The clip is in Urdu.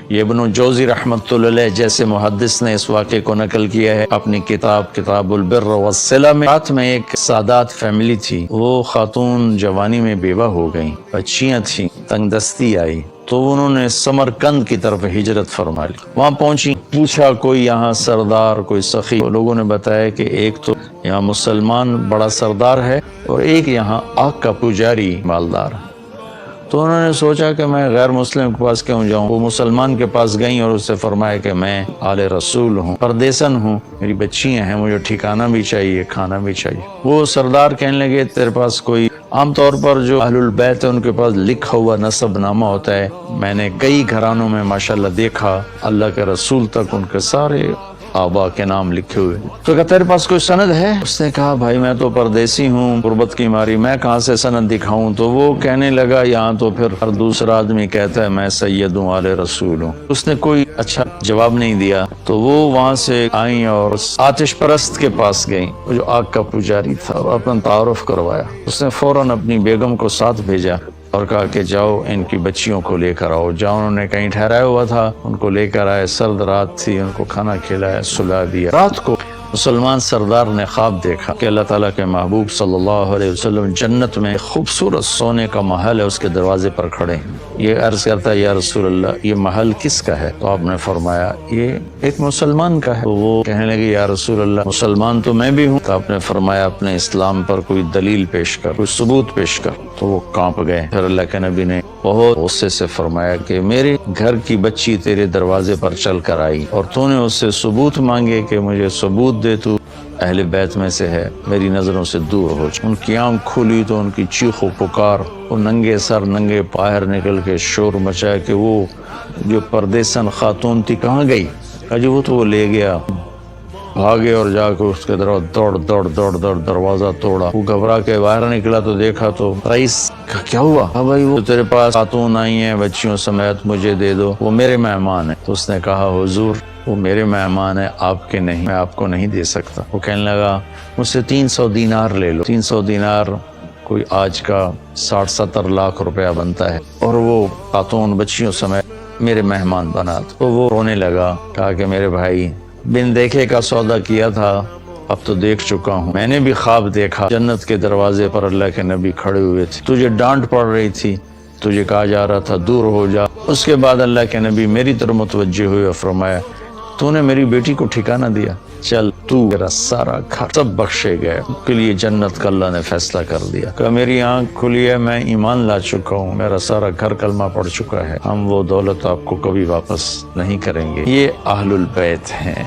یہ ابن جوزی رحمۃ اللہ علیہ جیسے محدث نے اس واقعے کو نقل کیا ہے اپنی کتاب البر والصلہ میں۔ ساتھ میں ایک سادات فیملی تھی، وہ خاتون جوانی میں بیوہ ہو گئیں، بچیاں تھیں، تنگ دستی آئی تو انہوں نے سمرقند کی طرف ہجرت فرما لی۔ وہاں پہنچی، پوچھا کوئی یہاں سردار، کوئی سخی؟ لوگوں نے بتایا کہ ایک تو یہاں مسلمان بڑا سردار ہے اور ایک یہاں آگ کا پجاری مالدار ہے۔ تو انہوں نے سوچا کہ میں غیر مسلم کے پاس کیوں جاؤں؟ وہ مسلمان کے پاس گئیں اور اس سے فرمایا کہ میں آل رسول ہوں، پردیسن ہوں، میری بچیاں ہیں، مجھے ٹھکانہ بھی چاہیے، کھانا بھی چاہیے۔ وہ سردار کہنے لگے تیرے پاس کوئی، عام طور پر جو اہل البیت ہے ان کے پاس لکھا ہوا نسب نامہ ہوتا ہے، میں نے کئی گھرانوں میں ماشاءاللہ دیکھا اللہ کے رسول تک ان کے سارے آبا کے نام لکھے ہوئے۔ تو کہا تیرے پاس کوئی سند ہے؟ اس نے کہا بھائی میں تو پردیسی ہوں، غربت کی ماری میں کہاں سے سند دکھاؤں؟ تو وہ کہنے لگا یہاں تو پھر ہر دوسرا آدمی کہتا ہے میں سید ہوں، آل رسول ہوں۔ اس نے کوئی اچھا جواب نہیں دیا تو وہ وہاں سے آئیں اور آتش پرست کے پاس گئیں، وہ جو آگ کا پجاری تھا، اور اپنا تعارف کروایا۔ اس نے فوراً اپنی بیگم کو ساتھ بھیجا اور کہا کہ جاؤ ان کی بچیوں کو لے کر آؤ۔ جاؤ، انہوں نے کہیں ٹھہرایا ہوا تھا، ان کو لے کر آئے، سرد رات تھی، ان کو کھانا کھلایا، سلا دیا۔ رات کو مسلمان سردار نے خواب دیکھا کہ اللہ تعالیٰ کے محبوب صلی اللہ علیہ وسلم جنت میں خوبصورت سونے کا محل ہے، اس کے دروازے پر کھڑے ہیں۔ یہ عرض کرتا ہے یا رسول اللہ یہ محل کس کا ہے؟ تو آپ نے فرمایا یہ ایک مسلمان کا ہے۔ تو وہ کہنے لگے یا رسول اللہ مسلمان تو میں بھی ہوں۔ تو آپ نے فرمایا اپنے اسلام پر کوئی دلیل پیش کر، کوئی ثبوت پیش کر۔ تو وہ کانپ گئے۔ پھر اللہ کے نبی نے بہت غصے سے فرمایا کہ میرے گھر کی بچی تیرے دروازے پر چل کر آئی اور تو نے اس سے ثبوت مانگے کہ مجھے ثبوت دے، تو اہل بیت میں سے ہے، میری نظروں سے دور ہو جا۔ ان کی آنکھ کھلی تو ان کی چیخ و پکار، وہ ننگے سر ننگے باہر نکل کے شور مچایا کہ وہ جو پردیسن خاتون تھی کہاں گئی؟ کہا جی وہ تو وہ لے گیا۔ بھاگے اور جا کے اس کے دوڑ دروازہ توڑا۔ وہ گھبرا کے باہر نکلا تو دیکھا تو رئیس کا کیا ہوا؟ ہاں بھائی وہ تیرے پاس خاتون آئی ہیں بچیوں سمیت، مجھے دے دو، وہ میرے مہمان ہیں۔ تو اس نے کہا حضور وہ میرے مہمان ہیں، آپ کے نہیں، میں آپ کو نہیں دے سکتا۔ وہ کہنے لگا مجھ سے 300 دینار لے لو۔ 300 دینار کوئی آج کا 60-70 لاکھ روپیہ بنتا ہے، اور وہ خاتون بچیوں سمیت میرے مہمان بنا۔ تو وہ رونے لگا، کہا کہ میرے بھائی بن دیکھے کا سودا کیا تھا، اب تو دیکھ چکا ہوں۔ میں نے بھی خواب دیکھا، جنت کے دروازے پر اللہ کے نبی کھڑے ہوئے تھے، تجھے ڈانٹ پڑ رہی تھی، تجھے کہا جا رہا تھا دور ہو جا۔ اس کے بعد اللہ کے نبی میری طرف متوجہ ہوئے اور فرمایا تو نے میری بیٹی کو ٹھکانہ دیا، چل تو میرا سارا گھر سب بخشے گئے، ان کے لیے جنت کا اللہ نے فیصلہ کر دیا۔ کہ میری آنکھ کھلی ہے، میں ایمان لا چکا ہوں، میرا سارا گھر کلمہ پڑھ چکا ہے، ہم وہ دولت آپ کو کبھی واپس نہیں کریں گے۔ یہ اہل البیت ہیں۔